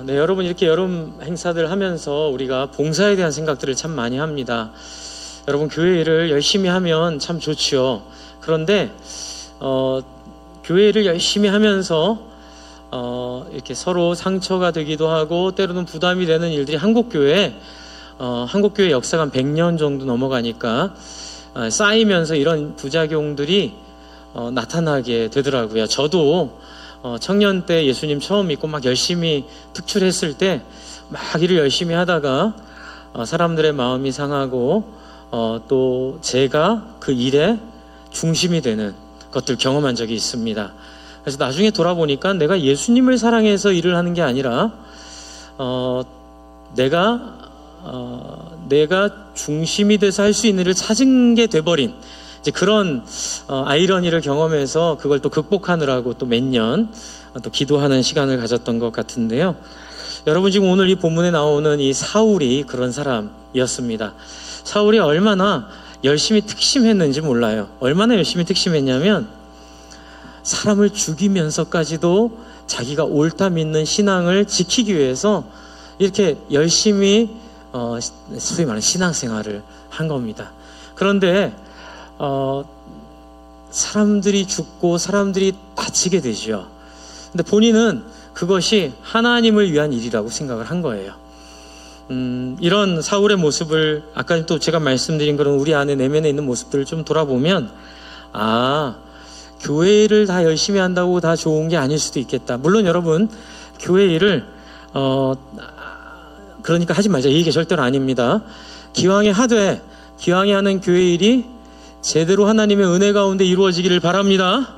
네, 여러분 이렇게 여름 행사들 하면서 우리가 봉사에 대한 생각들을 참 많이 합니다. 여러분 교회 일을 열심히 하면 참 좋지요. 그런데 교회 일을 열심히 하면서 이렇게 서로 상처가 되기도 하고 때로는 부담이 되는 일들이 한국교회 역사가 한 100년 정도 넘어가니까 쌓이면서 이런 부작용들이 나타나게 되더라고요. 저도 청년 때 예수님 처음 믿고 막 열심히 특출했을 때 막 일을 열심히 하다가 사람들의 마음이 상하고 또 제가 그 일의 중심이 되는 것들 경험한 적이 있습니다. 그래서 나중에 돌아보니까 내가 예수님을 사랑해서 일을 하는 게 아니라 내가 중심이 돼서 할 수 있는 일을 찾은 게 돼버린 이제 그런 아이러니를 경험해서 그걸 또 극복하느라고 또 몇 년 또 기도하는 시간을 가졌던 것 같은데요. 여러분 지금 오늘 이 본문에 나오는 이 사울이 그런 사람이었습니다. 사울이 얼마나 열심히 특심했는지 몰라요. 얼마나 열심히 특심했냐면 사람을 죽이면서까지도 자기가 옳다 믿는 신앙을 지키기 위해서 이렇게 열심히 소위 말하는 신앙생활을 한 겁니다. 그런데 사람들이 죽고 사람들이 다치게 되죠. 근데 본인은 그것이 하나님을 위한 일이라고 생각을 한 거예요. 이런 사울의 모습을 아까 또 제가 말씀드린 그런 우리 안에 내면에 있는 모습들을 좀 돌아보면 교회를 다 열심히 한다고 다 좋은 게 아닐 수도 있겠다. 물론 여러분 교회 일을 그러니까 하지 말자 이 얘기 절대로 아닙니다. 기왕에 하는 교회 일이 제대로 하나님의 은혜 가운데 이루어지기를 바랍니다.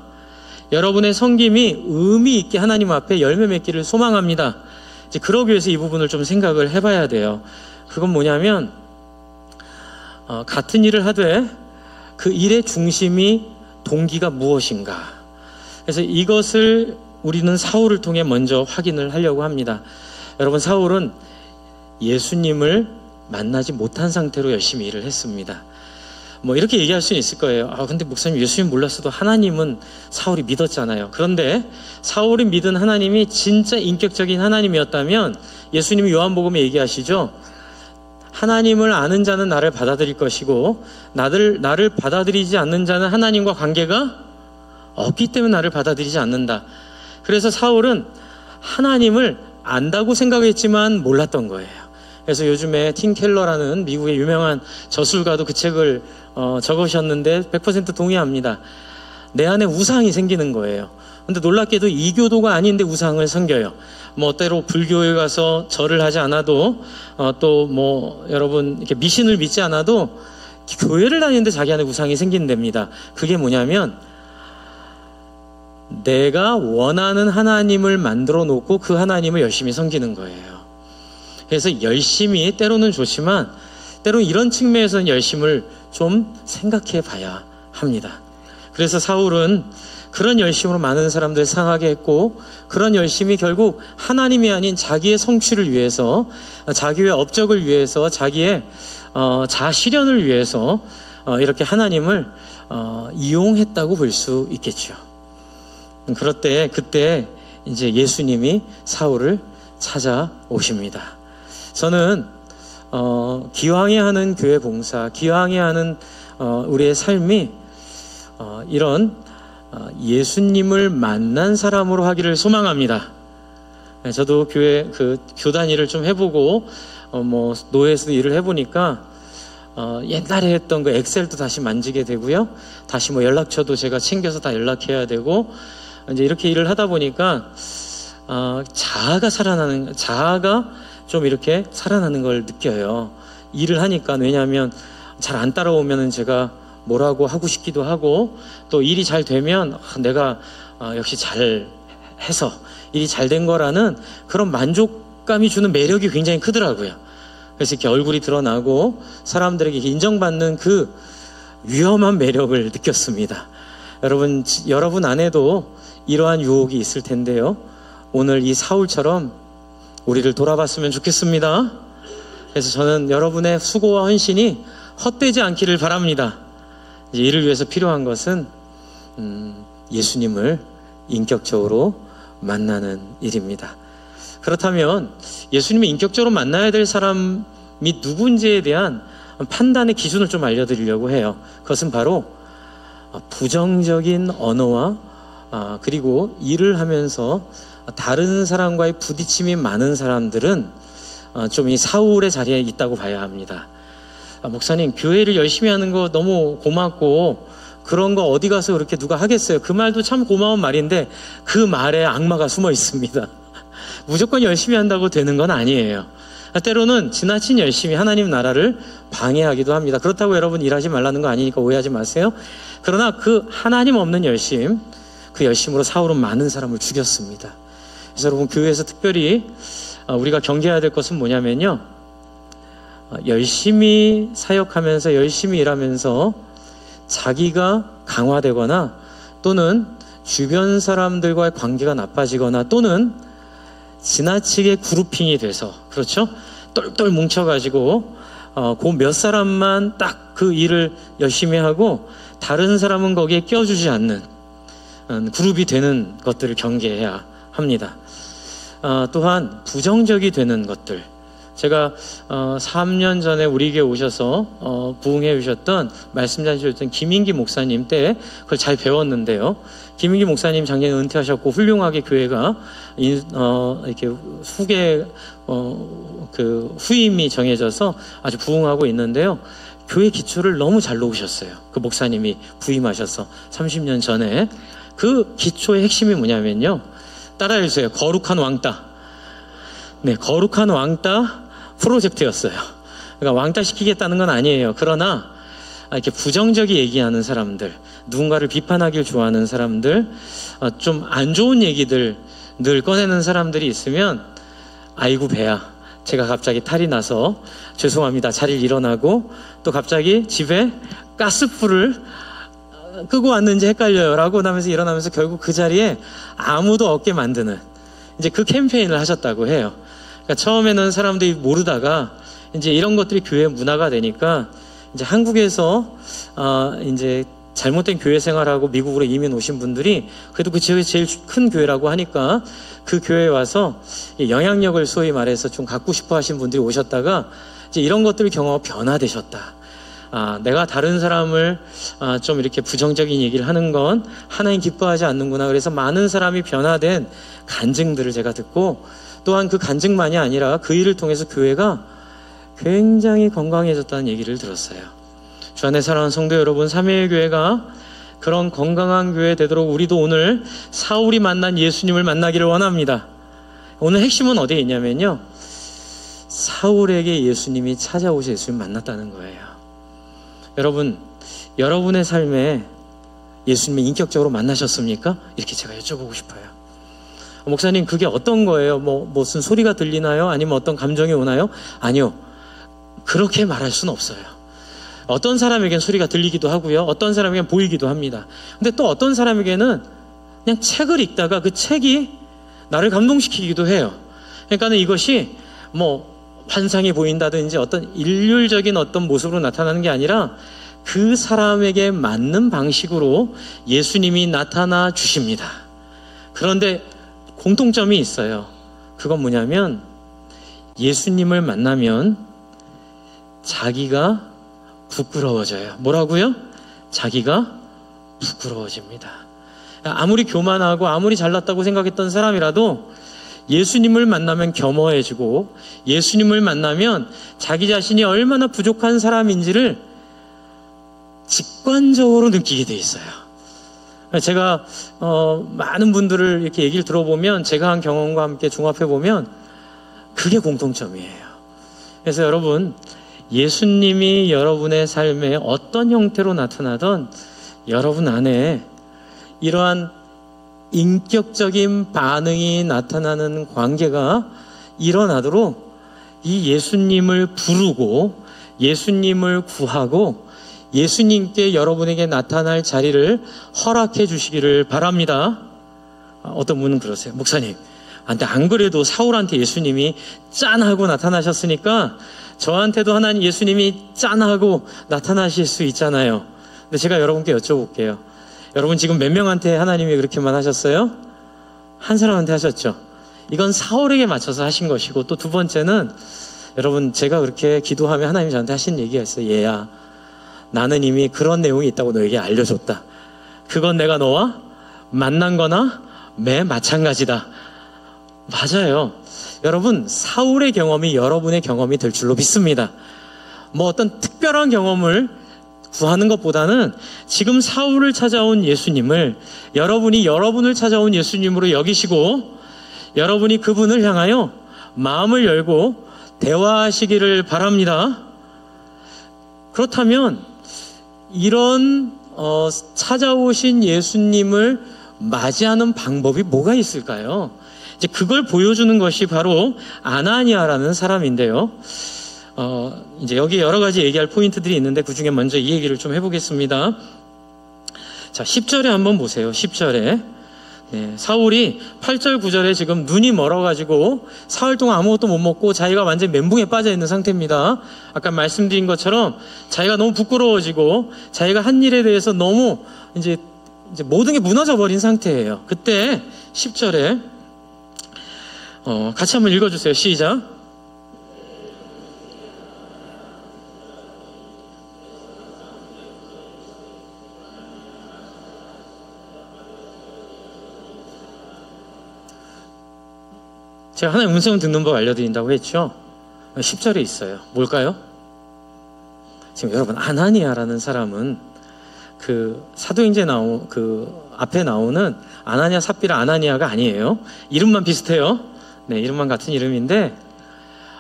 여러분의 섬김이 의미 있게 하나님 앞에 열매 맺기를 소망합니다. 이제 그러기 위해서 이 부분을 좀 생각을 해봐야 돼요. 그건 뭐냐면 같은 일을 하되 그 일의 중심이 동기가 무엇인가. 그래서 이것을 우리는 사울을 통해 먼저 확인을 하려고 합니다. 여러분 사울은 예수님을 만나지 못한 상태로 열심히 일을 했습니다. 뭐 이렇게 얘기할 수는 있을 거예요. 근데 목사님 예수님 몰랐어도 하나님은 사울이 믿었잖아요. 그런데 사울이 믿은 하나님이 진짜 인격적인 하나님이었다면 예수님이 요한복음에 얘기하시죠. 하나님을 아는 자는 나를 받아들일 것이고 나를 받아들이지 않는 자는 하나님과 관계가 없기 때문에 나를 받아들이지 않는다. 그래서 사울은 하나님을 안다고 생각했지만 몰랐던 거예요. 그래서 요즘에 팀 켈러라는 미국의 유명한 저술가도 그 책을 적으셨는데 100% 동의합니다. 내 안에 우상이 생기는 거예요. 근데 놀랍게도 이교도가 아닌데 우상을 섬겨요. 뭐 때로 불교에 가서 절을 하지 않아도 또 뭐 여러분 이렇게 미신을 믿지 않아도 교회를 다니는데 자기 안에 우상이 생긴답니다. 그게 뭐냐면 내가 원하는 하나님을 만들어 놓고 그 하나님을 열심히 섬기는 거예요. 그래서 열심히 때로는 좋지만 때로는 이런 측면에서는 열심을 좀 생각해 봐야 합니다. 그래서 사울은 그런 열심으로 많은 사람들을 상하게 했고 그런 열심이 결국 하나님이 아닌 자기의 성취를 위해서 자기의 업적을 위해서 자기의 자아실현을 위해서 이렇게 하나님을 이용했다고 볼 수 있겠죠. 그럴 때 그때 이제 예수님이 사울을 찾아오십니다. 저는 기왕에 하는 교회 봉사, 기왕에 하는 우리의 삶이 이런 예수님을 만난 사람으로 하기를 소망합니다. 저도 교회 교단 일을 좀 해보고 뭐 노예에서도 일을 해보니까 옛날에 했던 그 엑셀도 다시 만지게 되고요. 다시 뭐 연락처도 제가 챙겨서 다 연락해야 되고 이제 이렇게 일을 하다 보니까 자아가 좀 이렇게 살아나는 걸 느껴요. 일을 하니까. 왜냐하면 잘 안 따라오면은 제가 뭐라고 하고 싶기도 하고 또 일이 잘 되면 내가 역시 잘 해서 일이 잘 된 거라는 그런 만족감이 주는 매력이 굉장히 크더라고요. 그래서 이렇게 얼굴이 드러나고 사람들에게 인정받는 그 위험한 매력을 느꼈습니다. 여러분 안에도 이러한 유혹이 있을 텐데요. 오늘 이 사울처럼 우리를 돌아봤으면 좋겠습니다. 그래서 저는 여러분의 수고와 헌신이 헛되지 않기를 바랍니다. 이를 위해서 필요한 것은 예수님을 인격적으로 만나는 일입니다. 그렇다면 예수님을 인격적으로 만나야 될 사람이 누군지에 대한 판단의 기준을 좀 알려드리려고 해요. 그것은 바로 부정적인 언어와 그리고 일을 하면서 다른 사람과의 부딪힘이 많은 사람들은 좀 이 사울의 자리에 있다고 봐야 합니다. 목사님, 교회를 열심히 하는 거 너무 고맙고 그런 거 어디 가서 그렇게 누가 하겠어요? 그 말도 참 고마운 말인데 그 말에 악마가 숨어 있습니다. 무조건 열심히 한다고 되는 건 아니에요. 때로는 지나친 열심히 하나님 나라를 방해하기도 합니다. 그렇다고 여러분 일하지 말라는 거 아니니까 오해하지 마세요. 그러나 그 하나님 없는 열심, 그 열심으로 사울은 많은 사람을 죽였습니다. 그래서 여러분, 교회에서 특별히 우리가 경계해야 될 것은 뭐냐면요, 열심히 사역하면서 열심히 일하면서 자기가 강화되거나 또는 주변 사람들과의 관계가 나빠지거나 또는 지나치게 그룹핑이 돼서, 그렇죠? 똘똘 뭉쳐가지고 그 몇 사람만 딱 그 일을 열심히 하고 다른 사람은 거기에 껴주지 않는 그룹이 되는 것들을 경계해야 합니다. 또한 부정적이 되는 것들, 제가 3년 전에 우리 교회 오셔서 부흥해 주셨던, 말씀 잘 주셨던 김인기 목사님 때 그걸 잘 배웠는데요. 김인기 목사님 작년에 은퇴하셨고 훌륭하게 교회가 이렇게 후임이 정해져서 아주 부흥하고 있는데요. 교회 기초를 너무 잘 놓으셨어요. 그 목사님이 부임하셔서 30년 전에. 그 기초의 핵심이 뭐냐면요, 따라해 주세요. 거룩한 왕따. 네, 거룩한 왕따 프로젝트였어요. 그러니까 왕따 시키겠다는 건 아니에요. 그러나 이렇게 부정적이 얘기하는 사람들, 누군가를 비판하길 좋아하는 사람들, 좀 안 좋은 얘기들 늘 꺼내는 사람들이 있으면, 아이고 배야, 제가 갑자기 탈이 나서 죄송합니다, 자리를 일어나고 또 갑자기 집에 가스불을 끄고 왔는지 헷갈려요 라고 하면서 일어나면서 결국 그 자리에 아무도 없게 만드는 이제 그 캠페인을 하셨다고 해요. 그러니까 처음에는 사람들이 모르다가 이제 이런 것들이 교회 문화가 되니까 이제 한국에서 이제 잘못된 교회 생활하고 미국으로 이민 오신 분들이 그래도 그 지역에서 제일 큰 교회라고 하니까 그 교회에 와서 영향력을 소위 말해서 좀 갖고 싶어 하신 분들이 오셨다가 이제 이런 것들을 경험하고 변화되셨다. 내가 다른 사람을 좀 이렇게 부정적인 얘기를 하는 건 하나님 기뻐하지 않는구나. 그래서 많은 사람이 변화된 간증들을 제가 듣고, 또한 그 간증만이 아니라 그 일을 통해서 교회가 굉장히 건강해졌다는 얘기를 들었어요. 주 안에 사랑하는 성도 여러분, 삼위일교회가 그런 건강한 교회 되도록 우리도 오늘 사울이 만난 예수님을 만나기를 원합니다. 오늘 핵심은 어디에 있냐면요, 사울에게 예수님이 찾아오셔서 예수님 만났다는 거예요. 여러분, 여러분의 삶에 예수님을 인격적으로 만나셨습니까? 이렇게 제가 여쭤보고 싶어요. 목사님, 그게 어떤 거예요? 무슨 소리가 들리나요? 아니면 어떤 감정이 오나요? 아니요. 그렇게 말할 수는 없어요. 어떤 사람에겐 소리가 들리기도 하고요. 어떤 사람에겐 보이기도 합니다. 근데 또 어떤 사람에게는 그냥 책을 읽다가 그 책이 나를 감동시키기도 해요. 그러니까는 이것이 환상이 보인다든지 어떤 일률적인 어떤 모습으로 나타나는 게 아니라 그 사람에게 맞는 방식으로 예수님이 나타나 주십니다. 그런데 공통점이 있어요. 그건 뭐냐면 예수님을 만나면 자기가 부끄러워져요. 뭐라고요? 자기가 부끄러워집니다. 아무리 교만하고 아무리 잘났다고 생각했던 사람이라도 예수님을 만나면 겸허해지고, 예수님을 만나면 자기 자신이 얼마나 부족한 사람인지를 직관적으로 느끼게 돼 있어요. 제가 많은 분들을 이렇게 얘기를 들어보면, 제가 한 경험과 함께 종합해보면 그게 공통점이에요. 그래서 여러분, 예수님이 여러분의 삶에 어떤 형태로 나타나던 여러분 안에 이러한 인격적인 반응이 나타나는 관계가 일어나도록 이 예수님을 부르고 예수님을 구하고 예수님께 여러분에게 나타날 자리를 허락해 주시기를 바랍니다. 어떤 분은 그러세요. 목사님, 근데 안 그래도 사울한테 예수님이 짠하고 나타나셨으니까 저한테도 하나님 예수님이 짠하고 나타나실 수 있잖아요. 근데 제가 여러분께 여쭤볼게요. 여러분 지금 몇 명한테 하나님이 그렇게만 하셨어요? 한 사람한테 하셨죠? 이건 사울에게 맞춰서 하신 것이고, 또 두 번째는 여러분, 제가 그렇게 기도하면 하나님이 저한테 하신 얘기가 있어요. 얘야, 나는 이미 그런 내용이 있다고 너에게 알려줬다. 그건 내가 너와 만난 거나 매 마찬가지다. 맞아요. 여러분, 사울의 경험이 여러분의 경험이 될 줄로 믿습니다. 뭐 어떤 특별한 경험을 구하는 것보다는 지금 사울을 찾아온 예수님을 여러분이 여러분을 찾아온 예수님으로 여기시고, 여러분이 그분을 향하여 마음을 열고 대화하시기를 바랍니다. 그렇다면 이런 찾아오신 예수님을 맞이하는 방법이 뭐가 있을까요? 이제 그걸 보여주는 것이 바로 아나니아라는 사람인데요. 이제 여기 여러 가지 얘기할 포인트들이 있는데 그 중에 먼저 이 얘기를 좀 해보겠습니다. 자, 10절에 한번 보세요. 10절에. 네, 사울이 8절 9절에 지금 눈이 멀어가지고 사흘 동안 아무것도 못 먹고 자기가 완전 멘붕에 빠져 있는 상태입니다. 아까 말씀드린 것처럼 자기가 너무 부끄러워지고 자기가 한 일에 대해서 너무 이제 모든 게 무너져 버린 상태예요. 그때 10절에 같이 한번 읽어주세요. 시작. 제가 하나의 음성 듣는 법 알려드린다고 했죠. 10절에 있어요. 뭘까요? 지금 여러분, 아나니아라는 사람은 그 사도행전에 그 앞에 나오는 아나니아 삽비라 아나니아가 아니에요. 이름만 비슷해요. 네, 이름만 같은 이름인데,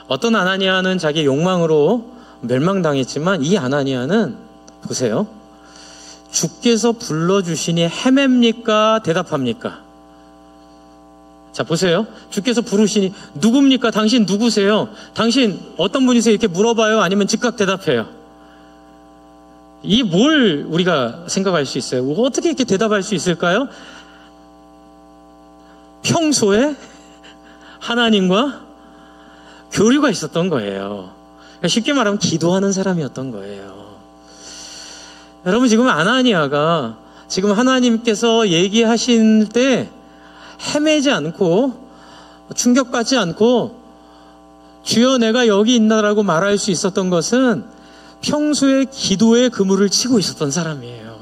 어떤 아나니아는 자기 욕망으로 멸망당했지만 이 아나니아는 보세요. 주께서 불러주시니 헤맵니까? 대답합니까? 자, 보세요. 주께서 부르시니 누굽니까? 당신 누구세요? 당신 어떤 분이세요? 이렇게 물어봐요? 아니면 즉각 대답해요? 이 뭘 우리가 생각할 수 있어요? 어떻게 이렇게 대답할 수 있을까요? 평소에 하나님과 교류가 있었던 거예요. 쉽게 말하면 기도하는 사람이었던 거예요. 여러분, 지금 아나니아가 지금 하나님께서 얘기하실 때 헤매지 않고 충격받지 않고 주여 내가 여기 있나라고 말할 수 있었던 것은 평소에 기도의 그물을 치고 있었던 사람이에요.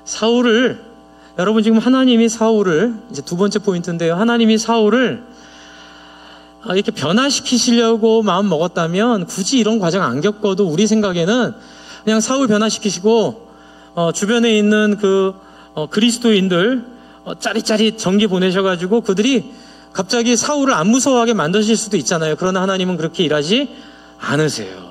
사울을, 여러분 지금 하나님이 사울을, 이제 두 번째 포인트인데요. 하나님이 사울을 이렇게 변화시키시려고 마음 먹었다면 굳이 이런 과정 안 겪어도 우리 생각에는 그냥 사울 변화시키시고 주변에 있는 그리스도인들 짜릿짜릿 전기 보내셔가지고 그들이 갑자기 사울을 안 무서워하게 만드실 수도 있잖아요. 그러나 하나님은 그렇게 일하지 않으세요.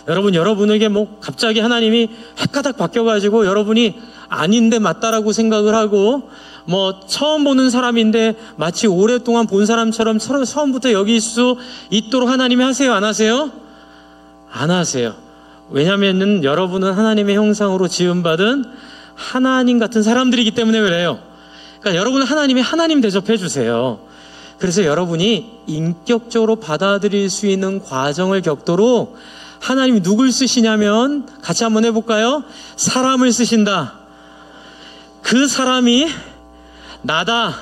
여러분에게 뭐 갑자기 하나님이 헷가닥 바뀌어가지고 여러분이 아닌데 맞다라고 생각을 하고 뭐 처음 보는 사람인데 마치 오랫동안 본 사람처럼 처음부터 여기 있을 수 있도록 하나님이 하세요? 안 하세요? 안 하세요. 왜냐하면 여러분은 하나님의 형상으로 지음받은 하나님 같은 사람들이기 때문에 그래요. 그러니까 여러분은 하나님이 하나님 대접해 주세요. 그래서 여러분이 인격적으로 받아들일 수 있는 과정을 겪도록 하나님이 누굴 쓰시냐면 같이 한번 해볼까요? 사람을 쓰신다. 그 사람이 나다.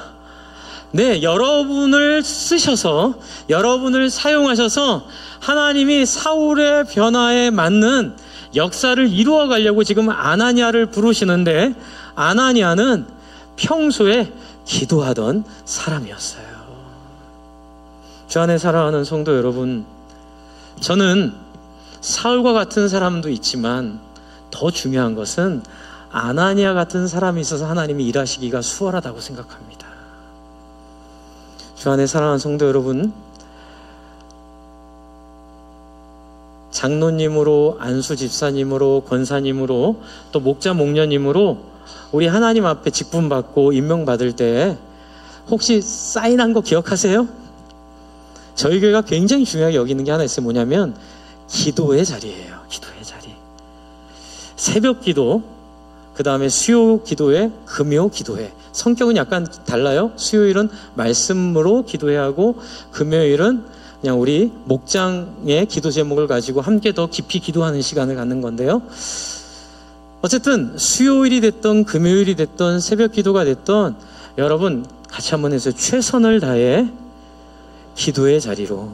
네, 여러분을 쓰셔서 여러분을 사용하셔서 하나님이 사울의 변화에 맞는 역사를 이루어 가려고 지금 아나니아를 부르시는데, 아나니아는 평소에 기도하던 사람이었어요. 주 안에 사랑하는 성도 여러분, 저는 사울과 같은 사람도 있지만 더 중요한 것은 아나니아 같은 사람이 있어서 하나님이 일하시기가 수월하다고 생각합니다. 주 안에 사랑하는 성도 여러분, 장로님으로, 안수 집사님으로, 권사님으로, 또 목자 목녀님으로 우리 하나님 앞에 직분받고 임명받을 때 혹시 사인한 거 기억하세요? 저희 교회가 굉장히 중요하게 여기는 게 하나 있어요. 뭐냐면 기도의 자리예요. 기도의 자리. 새벽 기도, 그 다음에 수요 기도회, 금요 기도회. 성격은 약간 달라요. 수요일은 말씀으로 기도해야 하고, 금요일은 그냥 우리 목장의 기도 제목을 가지고 함께 더 깊이 기도하는 시간을 갖는 건데요. 어쨌든 수요일이 됐던 금요일이 됐던 새벽 기도가 됐던 여러분, 같이 한번 해서 최선을 다해 기도의 자리로.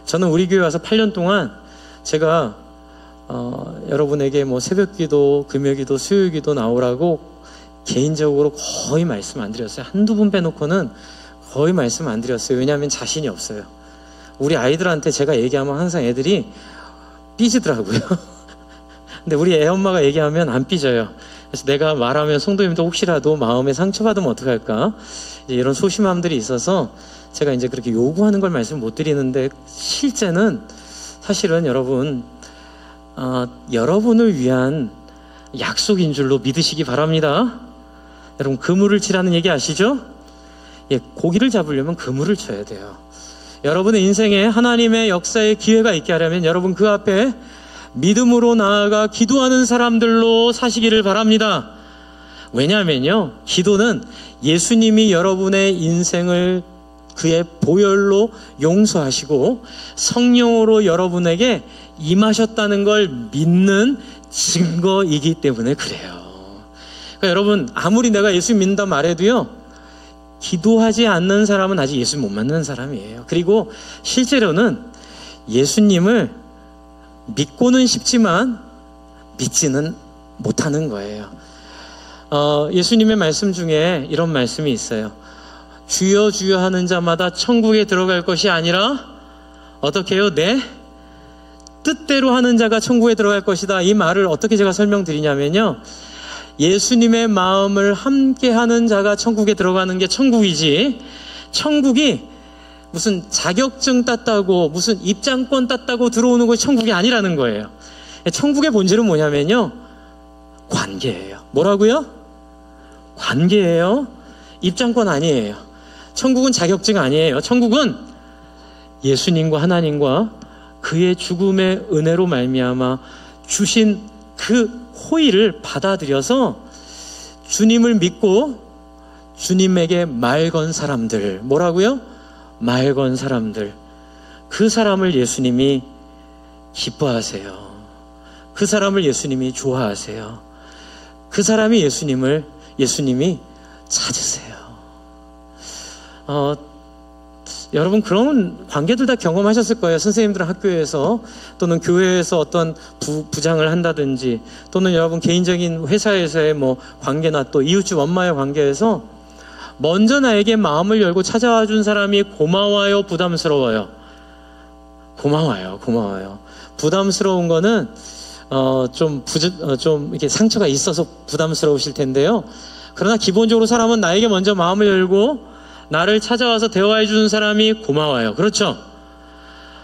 저는 우리 교회 와서 8년 동안 제가 여러분에게 뭐 새벽기도, 금요기도, 수요기도 나오라고 개인적으로 거의 말씀 안 드렸어요. 한두 분 빼놓고는 거의 말씀 안 드렸어요. 왜냐하면 자신이 없어요. 우리 아이들한테 제가 얘기하면 항상 애들이 삐지더라고요. 근데 우리 애 엄마가 얘기하면 안 삐져요. 그래서 내가 말하면 성도님도 혹시라도 마음에 상처받으면 어떡할까? 이제 이런 소심함들이 있어서 제가 이제 그렇게 요구하는 걸 말씀 못 드리는데, 실제는 사실은 여러분, 여러분을 위한 약속인 줄로 믿으시기 바랍니다. 여러분, 그물을 치라는 얘기 아시죠? 예, 고기를 잡으려면 그물을 쳐야 돼요. 여러분의 인생에 하나님의 역사의 기회가 있게 하려면 여러분 그 앞에 믿음으로 나아가 기도하는 사람들로 사시기를 바랍니다. 왜냐하면요, 기도는 예수님이 여러분의 인생을 그의 보혈로 용서하시고 성령으로 여러분에게 임하셨다는 걸 믿는 증거이기 때문에 그래요. 그러니까 여러분, 아무리 내가 예수 믿는다 말해도요, 기도하지 않는 사람은 아직 예수 못 만나는 사람이에요. 그리고 실제로는 예수님을 믿고는 싶지만 믿지는 못하는 거예요. 예수님의 말씀 중에 이런 말씀이 있어요. 주여 주여 하는 자마다 천국에 들어갈 것이 아니라 어떻게 해요? 내 뜻대로 하는 자가 천국에 들어갈 것이다. 이 말을 어떻게 제가 설명드리냐면요, 예수님의 마음을 함께 하는 자가 천국에 들어가는 게 천국이지, 천국이 무슨 자격증 땄다고 무슨 입장권 땄다고 들어오는 것이 천국이 아니라는 거예요. 천국의 본질은 뭐냐면요, 관계예요. 뭐라고요? 관계예요. 입장권 아니에요. 천국은 자격증 아니에요. 천국은 예수님과 하나님과 그의 죽음의 은혜로 말미암아 주신 그 호의를 받아들여서 주님을 믿고 주님에게 말 건 사람들, 뭐라고요? 말 건 사람들, 그 사람을 예수님이 기뻐하세요. 그 사람을 예수님이 좋아하세요. 그 사람이 예수님이 찾으세요. 여러분, 그런 관계들 다 경험하셨을 거예요. 선생님들 학교에서 또는 교회에서 어떤 부장을 한다든지, 또는 여러분 개인적인 회사에서의 뭐 관계나 또 이웃집 엄마의 관계에서 먼저 나에게 마음을 열고 찾아와 준 사람이 고마워요, 부담스러워요? 고마워요. 부담스러운 거는 좀 이렇게 상처가 있어서 부담스러우실 텐데요. 그러나 기본적으로 사람은 나에게 먼저 마음을 열고 나를 찾아와서 대화해 주는 사람이 고마워요. 그렇죠?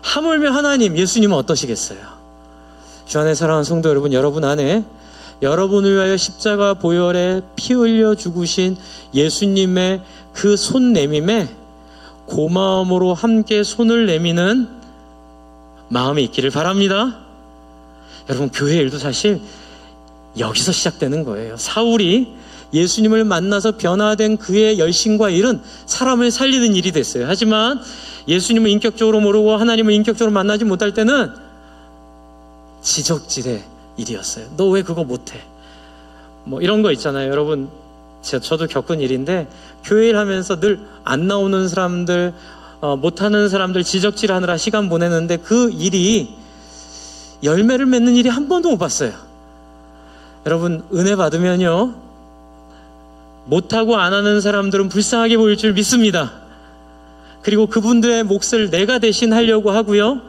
하물며 하나님, 예수님은 어떠시겠어요? 주 안에 사랑하는 성도 여러분, 여러분 안에 여러분을 위하여 십자가 보혈에 피 흘려 죽으신 예수님의 그 손 내밈에 고마움으로 함께 손을 내미는 마음이 있기를 바랍니다. 여러분, 교회 일도 사실 여기서 시작되는 거예요. 사울이 예수님을 만나서 변화된 그의 열심과 일은 사람을 살리는 일이 됐어요. 하지만 예수님을 인격적으로 모르고 하나님을 인격적으로 만나지 못할 때는 지적질의 일이었어요. 너 왜 그거 못해? 뭐 이런 거 있잖아요. 여러분, 저도 겪은 일인데, 교회 일 하면서 늘 안 나오는 사람들, 못하는 사람들 지적질하느라 시간 보내는데 그 일이 열매를 맺는 일이 한 번도 못 봤어요. 여러분, 은혜 받으면요, 못하고 안 하는 사람들은 불쌍하게 보일 줄 믿습니다. 그리고 그분들의 몫을 내가 대신 하려고 하고요,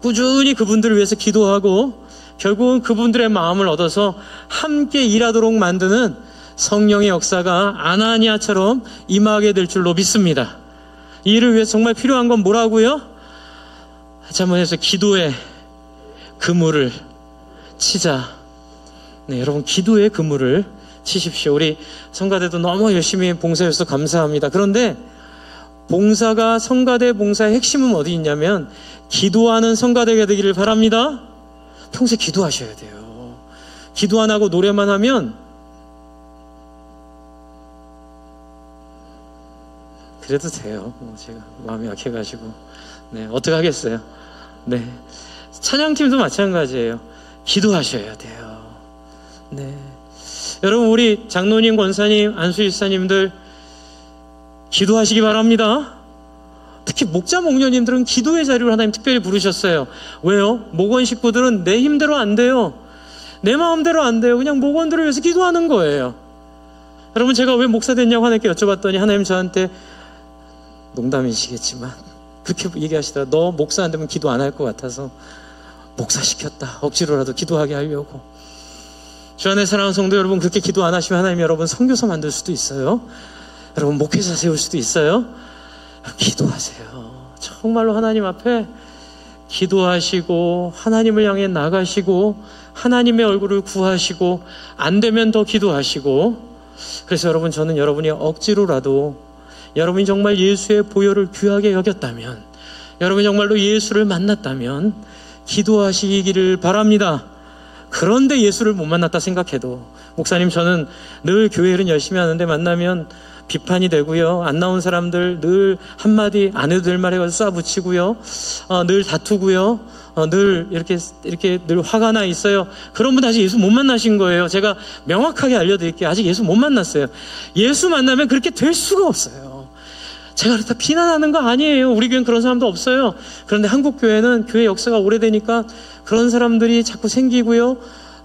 꾸준히 그분들을 위해서 기도하고 결국은 그분들의 마음을 얻어서 함께 일하도록 만드는 성령의 역사가 아나니아처럼 임하게 될 줄로 믿습니다. 이 일을 위해서 정말 필요한 건 뭐라고요? 같이 한번 해서 기도의 그물을 치자. 네, 여러분, 기도의 그물을 치십시오. 우리 성가대도 너무 열심히 봉사해서 감사합니다. 그런데 봉사가, 성가대 봉사의 핵심은 어디 있냐면 기도하는 성가대가 되기를 바랍니다. 평소에 기도하셔야 돼요. 기도 안 하고 노래만 하면 그래도 돼요. 제가 마음이 약해가지고. 네, 어떻게 하겠어요? 네. 찬양팀도 마찬가지예요. 기도하셔야 돼요. 네. 여러분, 우리 장로님, 권사님, 안수일사님들 기도하시기 바랍니다. 특히 목자 목녀님들은 기도의 자리로 하나님 특별히 부르셨어요. 왜요? 목원 식구들은 내 힘대로 안 돼요. 내 마음대로 안 돼요. 그냥 목원들을 위해서 기도하는 거예요. 여러분, 제가 왜 목사 됐냐고 하나님께 여쭤봤더니 하나님 저한테, 농담이시겠지만 그렇게 얘기하시더라. 너 목사 안 되면 기도 안 할 것 같아서 목사 시켰다. 억지로라도 기도하게 하려고. 주 안에 사랑하는 성도 여러분, 그렇게 기도 안 하시면 하나님 여러분 선교사 만들 수도 있어요. 여러분 목회자 세울 수도 있어요. 기도하세요. 정말로 하나님 앞에 기도하시고 하나님을 향해 나가시고 하나님의 얼굴을 구하시고 안 되면 더 기도하시고. 그래서 여러분, 저는 여러분이 억지로라도, 여러분이 정말 예수의 보혈을 귀하게 여겼다면, 여러분이 정말로 예수를 만났다면 기도하시기를 바랍니다. 그런데 예수를 못 만났다 생각해도, 목사님 저는 늘 교회를 열심히 하는데 만나면 비판이 되고요, 안 나온 사람들 늘 한마디 안 해도 될 말에 가서 쏴붙이고요, 늘 다투고요, 늘 이렇게 늘 화가 나 있어요. 그런 분 아직 예수 못 만나신 거예요. 제가 명확하게 알려드릴게요. 아직 예수 못 만났어요. 예수 만나면 그렇게 될 수가 없어요. 제가 그렇다 비난하는 거 아니에요. 우리 교회는 그런 사람도 없어요. 그런데 한국 교회는 교회 역사가 오래되니까 그런 사람들이 자꾸 생기고요,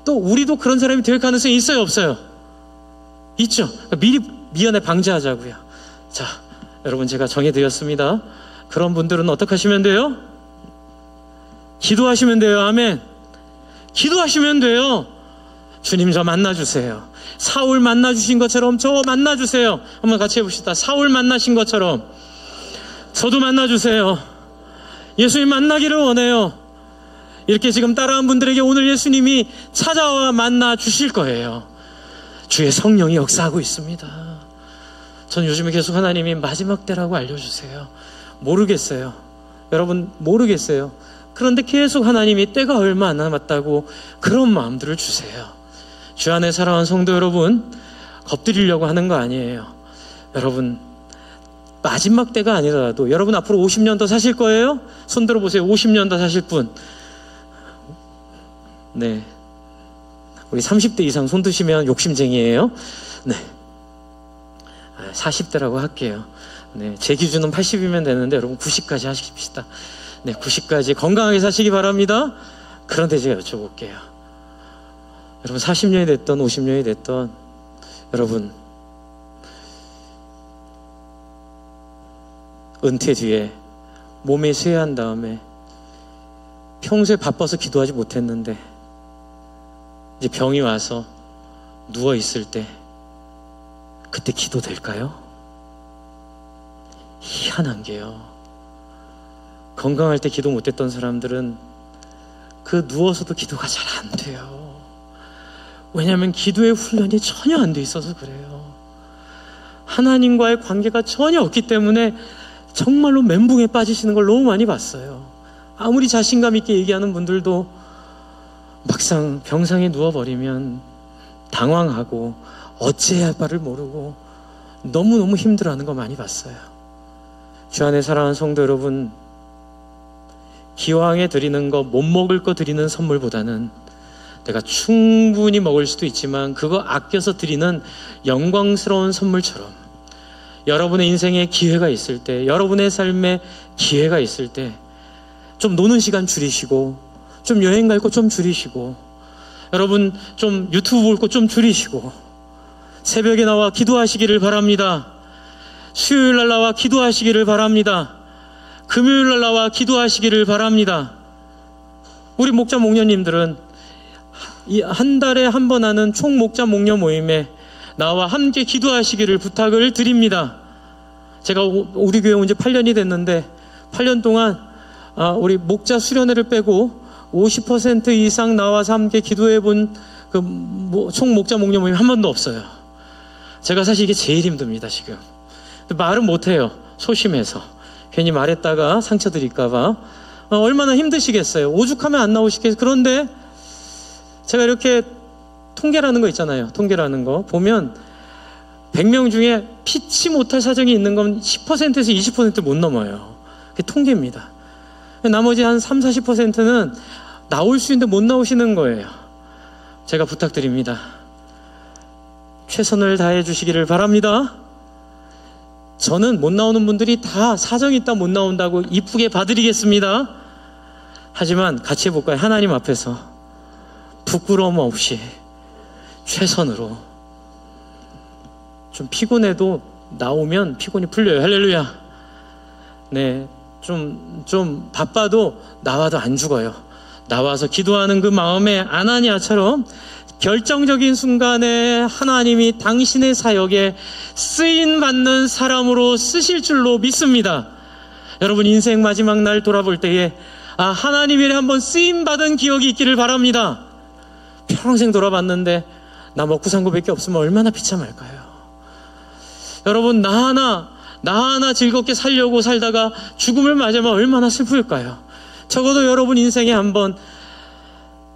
또 우리도 그런 사람이 될 가능성이 있어요, 없어요? 있죠. 미리 미연에 방지하자고요. 자, 여러분, 제가 정해드렸습니다. 그런 분들은 어떻게 하시면 돼요? 기도하시면 돼요. 아멘. 기도하시면 돼요. 주님, 저 만나주세요. 사울 만나주신 것처럼 저 만나주세요. 한번 같이 해봅시다. 사울 만나신 것처럼 저도 만나주세요. 예수님 만나기를 원해요. 이렇게 지금 따라한 분들에게 오늘 예수님이 찾아와 만나 주실 거예요. 주의 성령이 역사하고 있습니다. 전 요즘에 계속 하나님이 마지막 때라고 알려주세요. 모르겠어요. 여러분, 모르겠어요. 그런데 계속 하나님이 때가 얼마 안 남았다고 그런 마음들을 주세요. 주 안에 사랑하는 성도 여러분, 겁드리려고 하는 거 아니에요. 여러분, 마지막 때가 아니더라도 여러분 앞으로 50년 더 사실 거예요? 손 들어보세요. 50년 더 사실 분. 네, 우리 30대 이상 손 드시면 욕심쟁이에요. 네, 40대라고 할게요. 네, 제 기준은 80이면 되는데 여러분 90까지 하십시다. 네, 90까지 건강하게 사시기 바랍니다. 그런데 제가 여쭤볼게요. 여러분 40년이 됐던 50년이 됐던 여러분, 은퇴 뒤에 몸에 쇠한 다음에 평소에 바빠서 기도하지 못했는데 이제 병이 와서 누워 있을 때 그때 기도 될까요? 희한한 게요, 건강할 때 기도 못했던 사람들은 그 누워서도 기도가 잘 안 돼요. 왜냐하면 기도의 훈련이 전혀 안 돼 있어서 그래요. 하나님과의 관계가 전혀 없기 때문에 정말로 멘붕에 빠지시는 걸 너무 많이 봤어요. 아무리 자신감 있게 얘기하는 분들도 막상 병상에 누워버리면 당황하고 어찌해야 할 바를 모르고 너무너무 힘들어하는 거 많이 봤어요. 주 안에 사랑하는 성도 여러분, 기왕에 드리는 거, 못 먹을 거 드리는 선물보다는 내가 충분히 먹을 수도 있지만 그거 아껴서 드리는 영광스러운 선물처럼 여러분의 인생에 기회가 있을 때, 여러분의 삶에 기회가 있을 때 좀 노는 시간 줄이시고, 좀 여행 갈 거 좀 줄이시고, 여러분 좀 유튜브 볼 거 좀 줄이시고, 새벽에 나와 기도하시기를 바랍니다. 수요일 날 나와 기도하시기를 바랍니다. 금요일 날 나와 기도하시기를 바랍니다. 우리 목자 목녀님들은 한 달에 한 번 하는 총목자 목녀 모임에 나와 함께 기도하시기를 부탁을 드립니다. 제가 우리 교회 온 지 8년이 됐는데 8년 동안 우리 목자 수련회를 빼고 50% 이상 나와서 함께 기도해 본 그 총목자 목녀 모임 한 번도 없어요. 제가 사실 이게 제일 힘듭니다, 지금. 말은 못해요, 소심해서. 괜히 말했다가 상처 드릴까봐. 얼마나 힘드시겠어요. 오죽하면 안 나오시겠어요. 그런데 제가 이렇게 통계라는 거 있잖아요. 통계라는 거 보면 100명 중에 피치 못할 사정이 있는 건 10%에서 20% 못 넘어요. 그게 통계입니다. 나머지 한 30-40%는 나올 수 있는데 못 나오시는 거예요. 제가 부탁드립니다. 최선을 다해 주시기를 바랍니다. 저는 못 나오는 분들이 다 사정이 있다 못 나온다고 이쁘게 봐드리겠습니다. 하지만 같이 해볼까요? 하나님 앞에서 부끄러움 없이 최선으로. 좀 피곤해도 나오면 피곤이 풀려요. 할렐루야. 네, 좀 바빠도 나와도 안 죽어요. 나와서 기도하는 그 마음에 아나니아처럼 결정적인 순간에 하나님이 당신의 사역에 쓰임받는 사람으로 쓰실 줄로 믿습니다. 여러분 인생 마지막 날 돌아볼 때에 하나님이 한번 쓰임받은 기억이 있기를 바랍니다. 평생 돌아봤는데 나 먹고 산 거밖에 없으면 얼마나 비참할까요? 여러분 나 하나 즐겁게 살려고 살다가 죽음을 맞으면 얼마나 슬플까요? 적어도 여러분 인생에 한번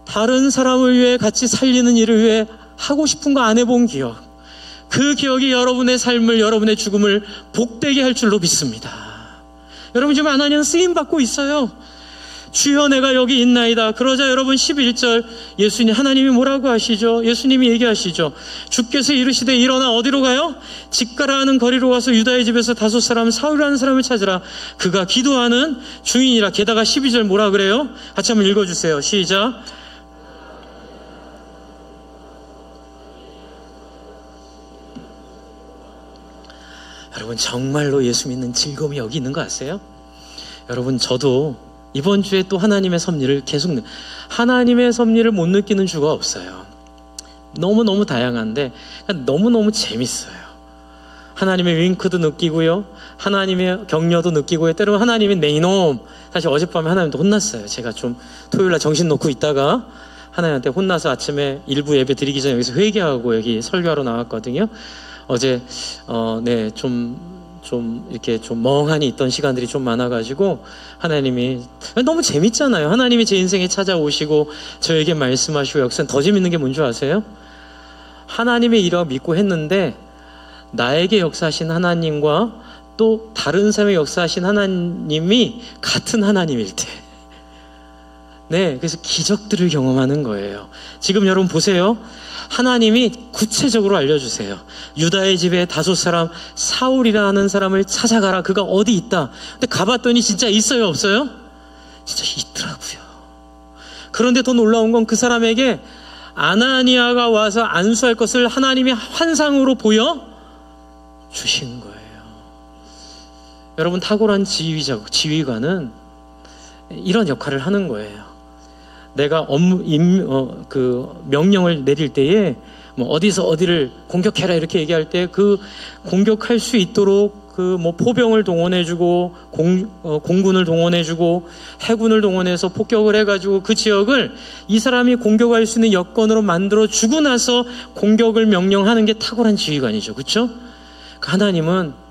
다른 사람을 위해 같이 살리는 일을 위해 하고 싶은 거 안 해본 기억, 그 기억이 여러분의 삶을, 여러분의 죽음을 복되게 할 줄로 믿습니다. 여러분 지금 하나님 쓰임받고 있어요. 주여 내가 여기 있나이다. 그러자 여러분 11절 예수님, 하나님이 뭐라고 하시죠? 예수님이 얘기하시죠. 주께서 이르시되 일어나 어디로 가요? 직가라 하는 거리로 가서 유다의 집에서 5 사람 사울이라는 사람을 찾으라. 그가 기도하는 중인이라. 게다가 12절 뭐라 그래요? 같이 한번 읽어주세요. 시작. 여러분 정말로 예수 믿는 즐거움이 여기 있는 거 아세요? 여러분 저도 이번 주에 또 하나님의 섭리를 하나님의 섭리를 못 느끼는 주가 없어요. 너무너무 다양한데 너무너무 재밌어요. 하나님의 윙크도 느끼고요, 하나님의 격려도 느끼고요, 때로는 하나님의 내 이놈. 사실 어젯밤에 하나님도 혼났어요. 제가 좀 토요일날 정신 놓고 있다가 하나님한테 혼나서 아침에 일부 예배 드리기 전에 여기서 회개하고 여기 설교하러 나왔거든요. 어제 좀 이렇게 좀 멍하니 있던 시간들이 좀 많아가지고 하나님이 너무 재밌잖아요. 하나님이 제 인생에 찾아오시고 저에게 말씀하시고 역사는 더 재밌는 게 뭔지 아세요? 하나님의 일을 믿고 했는데 나에게 역사하신 하나님과 또 다른 사람의 역사하신 하나님이 같은 하나님일 때, 네, 그래서 기적들을 경험하는 거예요. 지금 여러분 보세요. 하나님이 구체적으로 알려주세요. 유다의 집에 5 사람 사울이라는 사람을 찾아가라. 그가 어디 있다. 근데 가봤더니 진짜 있어요, 없어요? 진짜 있더라고요. 그런데 더 놀라운 건 그 사람에게 아나니아가 와서 안수할 것을 하나님이 환상으로 보여 주신 거예요. 여러분 탁월한 지휘관은 이런 역할을 하는 거예요. 내가 명령을 내릴 때에 어디서 어디를 공격해라 이렇게 얘기할 때 그 공격할 수 있도록 포병을 동원해주고 공군을 동원해주고 해군을 동원해서 폭격을 해가지고 그 지역을 이 사람이 공격할 수 있는 여건으로 만들어 주고 나서 공격을 명령하는 게 탁월한 지휘관이죠. 그렇죠? 하나님은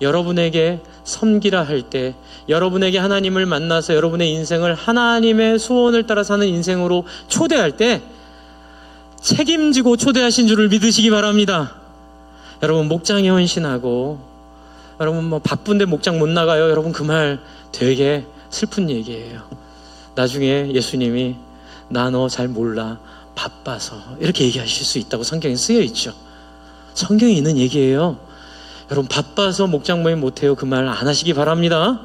여러분에게 섬기라 할 때, 여러분에게 하나님을 만나서 여러분의 인생을 하나님의 소원을 따라 사는 인생으로 초대할 때 책임지고 초대하신 줄을 믿으시기 바랍니다. 여러분 목장에 헌신하고, 여러분 바쁜데 목장 못 나가요. 여러분 그 말 되게 슬픈 얘기예요. 나중에 예수님이 나 너 잘 몰라 바빠서 이렇게 얘기하실 수 있다고 성경에 쓰여 있죠. 성경에 있는 얘기예요. 여러분 바빠서 목장 모임 못해요. 그 말 안 하시기 바랍니다.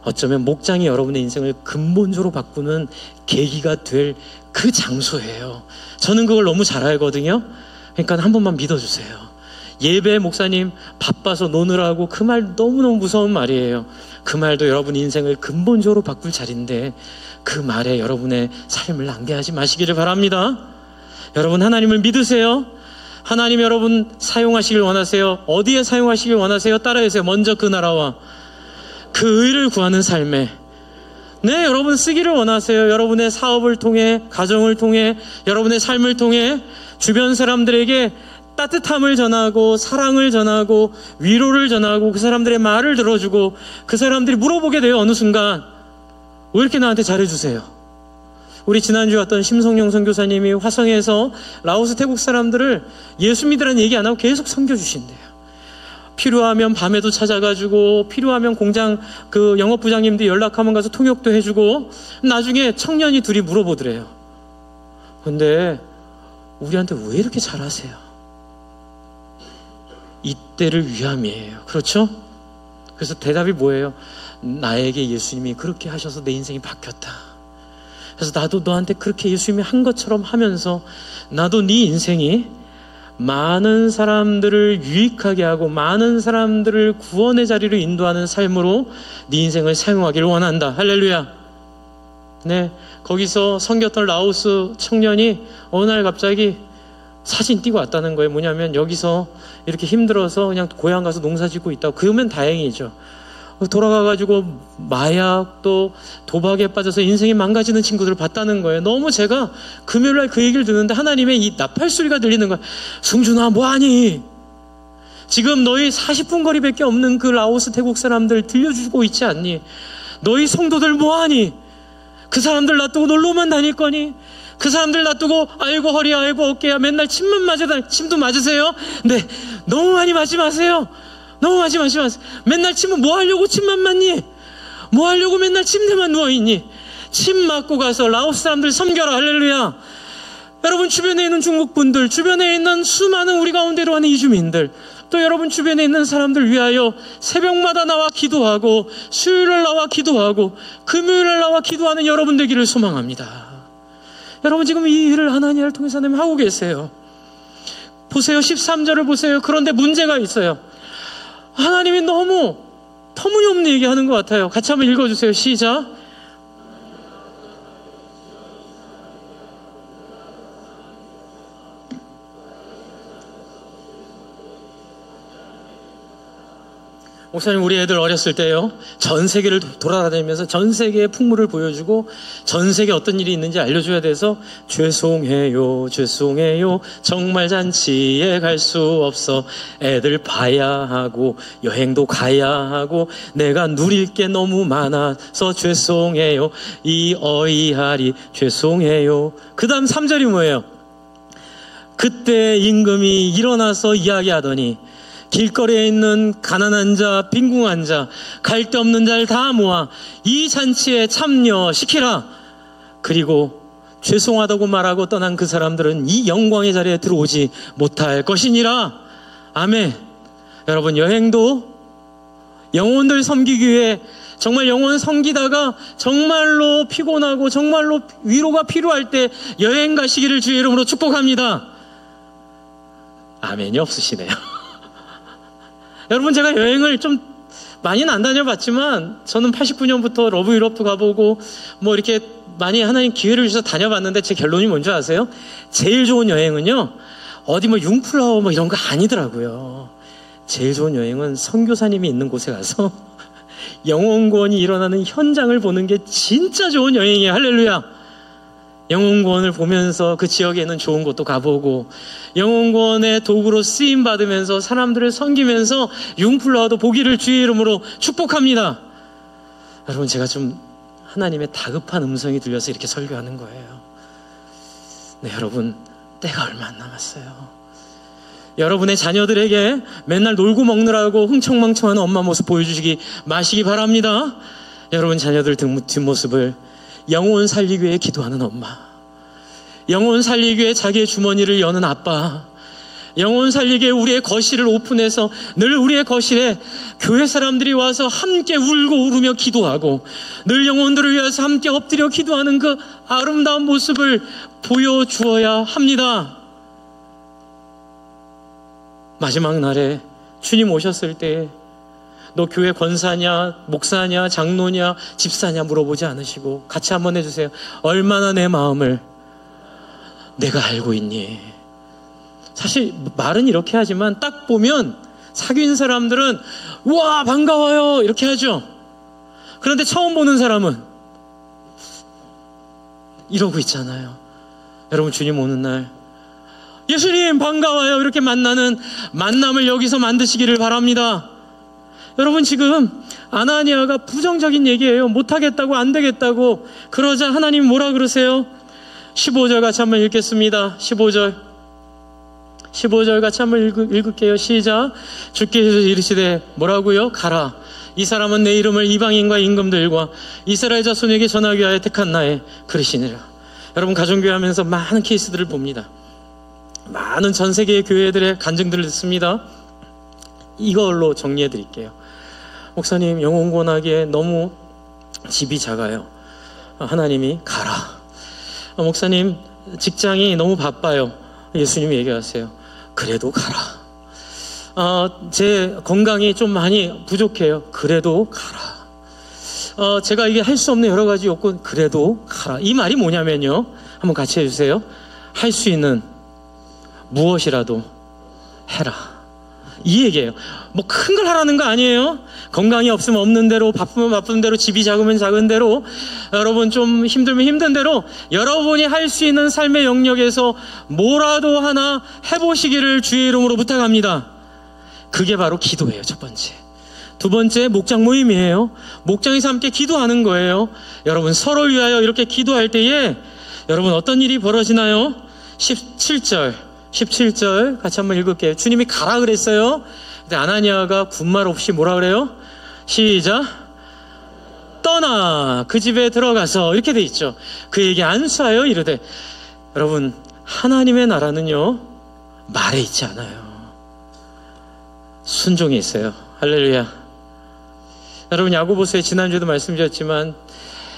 어쩌면 목장이 여러분의 인생을 근본적으로 바꾸는 계기가 될 그 장소예요. 저는 그걸 너무 잘 알거든요. 그러니까 한 번만 믿어주세요. 예배 목사님 바빠서 노느라고 그 말 너무너무 무서운 말이에요. 그 말도 여러분 인생을 근본적으로 바꿀 자리인데 그 말에 여러분의 삶을 낭비하지 마시기를 바랍니다. 여러분 하나님을 믿으세요. 하나님 여러분 사용하시길 원하세요. 어디에 사용하시길 원하세요? 따라해주세요. 먼저 그 나라와 그 의를 구하는 삶에, 네, 여러분 쓰기를 원하세요. 여러분의 사업을 통해, 가정을 통해, 여러분의 삶을 통해 주변 사람들에게 따뜻함을 전하고 사랑을 전하고 위로를 전하고 그 사람들의 말을 들어주고 그 사람들이 물어보게 돼요. 어느 순간 왜 이렇게 나한테 잘해주세요? 우리 지난주에 왔던 심성용 선교사님이 화성에서 라오스 태국 사람들을 예수 믿으라는 얘기 안 하고 계속 섬겨주신대요. 필요하면 밤에도 찾아가지고, 필요하면 공장 그 영업부장님들 연락하면 가서 통역도 해주고, 나중에 청년이 둘이 물어보더래요. 근데 우리한테 왜 이렇게 잘하세요? 이때를 위함이에요. 그렇죠? 그래서 대답이 뭐예요? 나에게 예수님이 그렇게 하셔서 내 인생이 바뀌었다. 그래서 나도 너한테 그렇게 예수님이 한 것처럼 하면서 나도 네 인생이 많은 사람들을 유익하게 하고 많은 사람들을 구원의 자리로 인도하는 삶으로 네 인생을 사용하기를 원한다. 할렐루야. 네, 거기서 섬겼던 라오스 청년이 어느 날 갑자기 사진 띄고 왔다는 거예요. 뭐냐면 여기서 이렇게 힘들어서 그냥 고향 가서 농사 짓고 있다고. 그러면 다행이죠. 돌아가가지고 마약 또 도박에 빠져서 인생이 망가지는 친구들을 봤다는 거예요. 너무 제가 금요일날 그 얘기를 듣는데 하나님의 이 나팔소리가 들리는 거예요. 승준아 뭐하니? 지금 너희 40분 거리밖에 없는 그 라오스 태국 사람들 들려주고 있지 않니? 너희 성도들 뭐하니? 그 사람들 놔두고 놀러만 다닐 거니? 그 사람들 놔두고 아이고 허리야 아이고 어깨야 맨날 침만 맞아다 침도 맞으세요? 네, 너무 많이 맞지 마세요. 너무 맞지 마세요. 맨날 침은 뭐 하려고 침만 맞니? 뭐 하려고 맨날 침대만 누워있니? 침 맞고 가서 라오스 사람들 섬겨라. 할렐루야. 여러분 주변에 있는 중국분들, 주변에 있는 수많은 우리 가운데로 하는 이주민들, 또 여러분 주변에 있는 사람들 위하여 새벽마다 나와 기도하고 수요일날 나와 기도하고 금요일날 나와 기도하는 여러분 되기를 소망합니다. 여러분 지금 이 일을 하나님을 통해서 하나님 하고 계세요. 보세요. 13절을 보세요. 그런데 문제가 있어요. 하나님이 너무 터무니없는 얘기하는 것 같아요. 같이 한번 읽어주세요. 시작. 목사님 우리 애들 어렸을 때요 전 세계를 돌아다니면서 전 세계의 풍물을 보여주고 전 세계 어떤 일이 있는지 알려줘야 돼서 죄송해요 죄송해요 정말 잔치에 갈 수 없어 애들 봐야 하고 여행도 가야 하고 내가 누릴 게 너무 많아서 죄송해요 이 어이하리 죄송해요. 그 다음 3절이 뭐예요? 그때 임금이 일어나서 이야기하더니 길거리에 있는 가난한 자, 빈궁한 자, 갈데없는 자를 다 모아 이 잔치에 참여시키라. 그리고 죄송하다고 말하고 떠난 그 사람들은 이 영광의 자리에 들어오지 못할 것이니라. 아멘. 여러분 여행도 영혼들 섬기기 위해 정말 영혼 섬기다가 정말로 피곤하고 정말로 위로가 필요할 때 여행 가시기를 주의 이름으로 축복합니다. 아멘이 없으시네요. 여러분 제가 여행을 좀 많이는 안 다녀봤지만 저는 89년부터 러브 유럽도 가보고 뭐 이렇게 많이 하나님 기회를 주셔서 다녀봤는데 제 결론이 뭔지 아세요? 제일 좋은 여행은요 어디 뭐 융플라워 뭐 이런 거 아니더라고요. 제일 좋은 여행은 선교사님이 있는 곳에 가서 영혼구원이 일어나는 현장을 보는 게 진짜 좋은 여행이에요. 할렐루야. 영혼구원을 보면서 그 지역에 있는 좋은 곳도 가보고 영혼구원의 도구로 쓰임받으면서 사람들을 섬기면서 융플라워도 보기를 주의 이름으로 축복합니다. 여러분 제가 좀 하나님의 다급한 음성이 들려서 이렇게 설교하는 거예요. 네, 여러분 때가 얼마 안 남았어요. 여러분의 자녀들에게 맨날 놀고 먹느라고 흥청망청하는 엄마 모습 보여주시기 마시기 바랍니다. 여러분 자녀들 뒷모습을 영혼 살리기 위해 기도하는 엄마, 영혼 살리기 위해 자기의 주머니를 여는 아빠, 영혼 살리기 위해 우리의 거실을 오픈해서 늘 우리의 거실에 교회 사람들이 와서 함께 울고 울으며 기도하고 늘 영혼들을 위해서 함께 엎드려 기도하는 그 아름다운 모습을 보여주어야 합니다. 마지막 날에 주님 오셨을 때 너 교회 권사냐, 목사냐, 장로냐, 집사냐 물어보지 않으시고 같이 한번 해주세요. 얼마나 내 마음을 내가 알고 있니? 사실 말은 이렇게 하지만 딱 보면 사귄 사람들은 우와 반가워요 이렇게 하죠. 그런데 처음 보는 사람은 이러고 있잖아요. 여러분 주님 오는 날 예수님 반가워요 이렇게 만나는 만남을 여기서 만드시기를 바랍니다. 여러분 지금 아나니아가 부정적인 얘기예요. 못하겠다고 안 되겠다고. 그러자 하나님 뭐라 그러세요? 15절 같이 한번 읽겠습니다. 15절 같이 한번 읽을게요. 시작. 주께서 이르시되 뭐라고요? 가라. 이 사람은 내 이름을 이방인과 임금들과 이스라엘 자손에게 전하기 위하여 택한 나의 그릇이니라. 여러분 가정교회 하면서 많은 케이스들을 봅니다. 많은 전 세계의 교회들의 간증들을 듣습니다. 이걸로 정리해 드릴게요. 목사님, 영혼권하기에 너무 집이 작아요. 하나님이 가라. 목사님, 직장이 너무 바빠요. 예수님이 얘기하세요. 그래도 가라. 제 건강이 좀 많이 부족해요. 그래도 가라. 제가 이게 할 수 없는 여러 가지 요건, 그래도 가라. 이 말이 뭐냐면요. 한번 같이 해주세요. 할 수 있는 무엇이라도 해라. 이 얘기예요. 뭐 큰 걸 하라는 거 아니에요. 건강이 없으면 없는 대로, 바쁘면 바쁜 대로, 집이 작으면 작은 대로, 여러분 좀 힘들면 힘든 대로 여러분이 할 수 있는 삶의 영역에서 뭐라도 하나 해보시기를 주의 이름으로 부탁합니다. 그게 바로 기도예요. 첫 번째. 두 번째, 목장 모임이에요. 목장에서 함께 기도하는 거예요. 여러분 서로를 위하여 이렇게 기도할 때에 여러분 어떤 일이 벌어지나요? 17절 같이 한번 읽을게요. 주님이 가라 그랬어요. 근데 아나니아가 군말 없이 뭐라 그래요? 시작. 떠나 그 집에 들어가서, 이렇게 돼 있죠. 그에게 안수하여 이르되. 여러분, 하나님의 나라는요 말에 있지 않아요. 순종이 있어요. 할렐루야. 여러분, 야고보서에 지난주에도 말씀드렸지만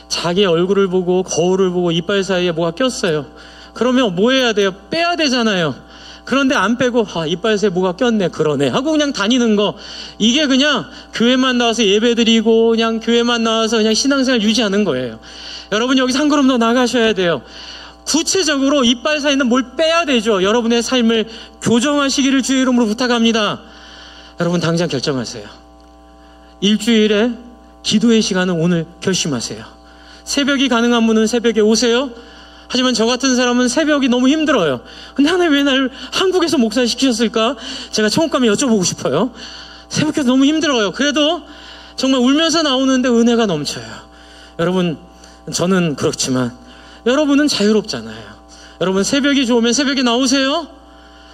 자기 얼굴을 보고 거울을 보고 이빨 사이에 뭐가 꼈어요. 그러면 뭐 해야 돼요? 빼야 되잖아요. 그런데 안 빼고 이빨 사이에 뭐가 꼈네, 그러네 하고 그냥 다니는 거, 이게 그냥 교회만 나와서 예배드리고 그냥 교회만 나와서 그냥 신앙생활 유지하는 거예요. 여러분, 여기서 한 걸음 더 나가셔야 돼요. 구체적으로 이빨 사이는 뭘 빼야 되죠. 여러분의 삶을 교정하시기를 주의 이름으로 부탁합니다. 여러분, 당장 결정하세요. 일주일에 기도의 시간은 오늘 결심하세요. 새벽이 가능한 분은 새벽에 오세요. 하지만 저 같은 사람은 새벽이 너무 힘들어요. 근데 하나님 왜 날 한국에서 목사 시키셨을까? 제가 청국감에 여쭤보고 싶어요. 새벽에 너무 힘들어요. 그래도 정말 울면서 나오는데 은혜가 넘쳐요. 여러분, 저는 그렇지만 여러분은 자유롭잖아요. 여러분, 새벽이 좋으면 새벽에 나오세요.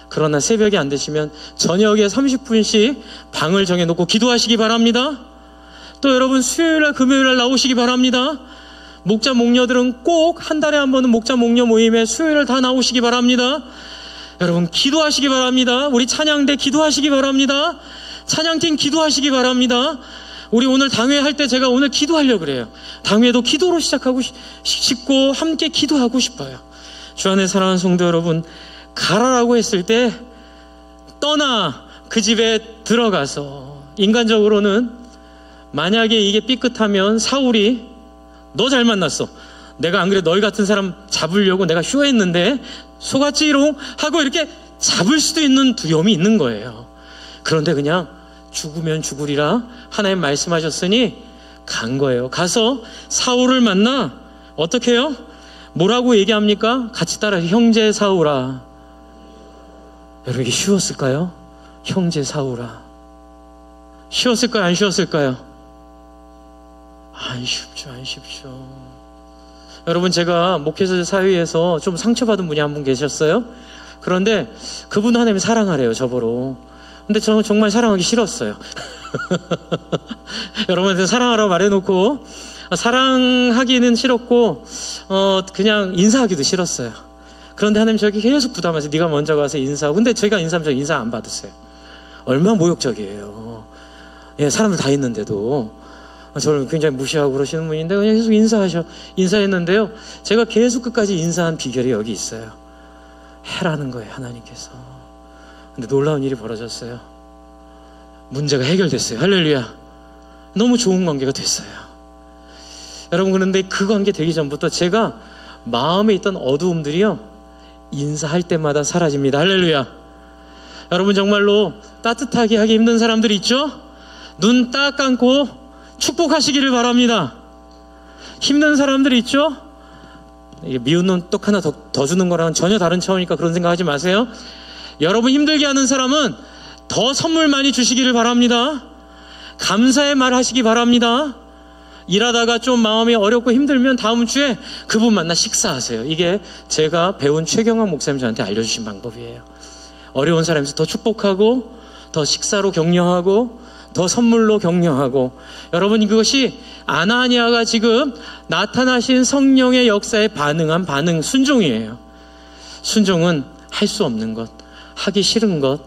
그러나 새벽이 안 되시면 저녁에 30분씩 방을 정해놓고 기도하시기 바랍니다. 또 여러분, 수요일날 금요일날 나오시기 바랍니다. 목자 목녀들은 꼭 한 달에 한 번은 목자 목녀 모임에 수요일을 다 나오시기 바랍니다. 여러분, 기도하시기 바랍니다. 우리 찬양대 기도하시기 바랍니다. 찬양팀 기도하시기 바랍니다. 우리 오늘 당회 할 때 제가 오늘 기도하려고 그래요. 당회도 기도로 시작하고 싶고 함께 기도하고 싶어요. 주 안에 사랑하는 성도 여러분, 가라라고 했을 때 떠나 그 집에 들어가서, 인간적으로는 만약에 이게 삐끗하면 사울이 너 잘 만났어, 내가 안 그래 너희 같은 사람 잡으려고 내가 쇼했는데 속았지롱 하고 이렇게 잡을 수도 있는 두려움이 있는 거예요. 그런데 그냥 죽으면 죽으리라 하나님 말씀하셨으니 간 거예요. 가서 사울을 만나 어떻게 해요? 뭐라고 얘기합니까? 같이 따라 형제 사울아. 여러분, 이게 쉬웠을까요? 형제 사울아. 쉬웠을까요? 안 쉬웠을까요? 안 쉽죠. 여러분, 제가 목회자 사회에서 좀 상처받은 분이 한 분 계셨어요. 그런데 그분 하나님이 사랑하래요, 저보러. 근데 저는 정말 사랑하기 싫었어요. 여러분한테 사랑하라고 말해놓고 사랑하기는 싫었고 그냥 인사하기도 싫었어요. 그런데 하나님 저에게 계속 부담하세요. 네가 먼저 가서 인사하고. 근데 제가 인사하면 저 인사 안 받으세요. 얼마나 모욕적이에요. 예, 사람들 다 있는데도 저를 굉장히 무시하고 그러시는 분인데 그냥 계속 인사했는데요. 제가 계속 끝까지 인사한 비결이 여기 있어요. 해라는 거예요, 하나님께서. 근데 놀라운 일이 벌어졌어요. 문제가 해결됐어요. 할렐루야. 너무 좋은 관계가 됐어요. 여러분, 그런데 그 관계 되기 전부터 제가 마음에 있던 어두움들이요, 인사할 때마다 사라집니다. 할렐루야. 여러분, 정말로 따뜻하게 하기 힘든 사람들이 있죠? 눈 딱 감고 축복하시기를 바랍니다. 힘든 사람들이 있죠? 미운 놈 똑 하나 더 주는 거랑은 전혀 다른 차원이니까 그런 생각하지 마세요. 여러분 힘들게 하는 사람은 더 선물 많이 주시기를 바랍니다. 감사의 말 하시기 바랍니다. 일하다가 좀 마음이 어렵고 힘들면 다음 주에 그분 만나 식사하세요. 이게 제가 배운 최경환 목사님 저한테 알려주신 방법이에요. 어려운 사람에서 더 축복하고, 더 식사로 격려하고, 더 선물로 격려하고. 여러분, 그것이 아나니아가 지금 나타나신 성령의 역사에 반응한 반응, 순종이에요. 순종은 할 수 없는 것, 하기 싫은 것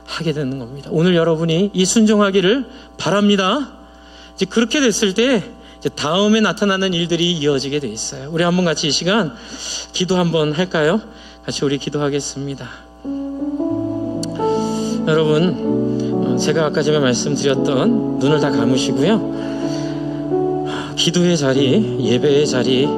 하게 되는 겁니다. 오늘 여러분이 이 순종하기를 바랍니다. 이제 그렇게 됐을 때 이제 다음에 나타나는 일들이 이어지게 돼 있어요. 우리 한번 같이 이 시간 기도 한번 할까요? 같이 우리 기도하겠습니다. 여러분, 제가 아까 전에 말씀드렸던 눈을 다 감으시고요. 기도의 자리, 예배의 자리,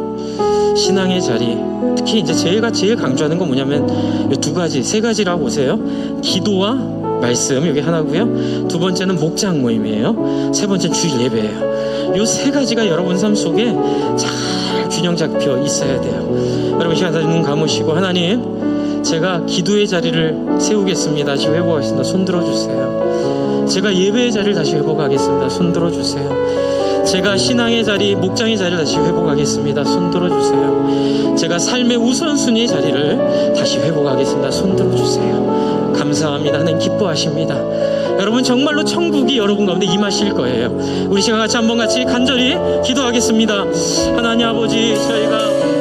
신앙의 자리, 특히 이제 제가 제일 강조하는 건 뭐냐면 이 두 가지, 세 가지라고 보세요. 기도와 말씀, 여기 하나고요. 두 번째는 목장 모임이에요. 세 번째는 주일 예배예요. 이 세 가지가 여러분 삶 속에 잘 균형 잡혀 있어야 돼요. 여러분 시간 다 눈 감으시고, 하나님, 제가 기도의 자리를 세우겠습니다. 다시 회복하겠습니다. 손 들어주세요. 제가 예배의 자리를 다시 회복하겠습니다. 손 들어주세요. 제가 신앙의 자리, 목장의 자리를 다시 회복하겠습니다. 손 들어주세요. 제가 삶의 우선순위의 자리를 다시 회복하겠습니다. 손 들어주세요. 감사합니다. 하나님 기뻐하십니다. 여러분 정말로 천국이 여러분 가운데 임하실 거예요. 우리 시간 같이 한번 같이 간절히 기도하겠습니다. 하나님 아버지, 저희가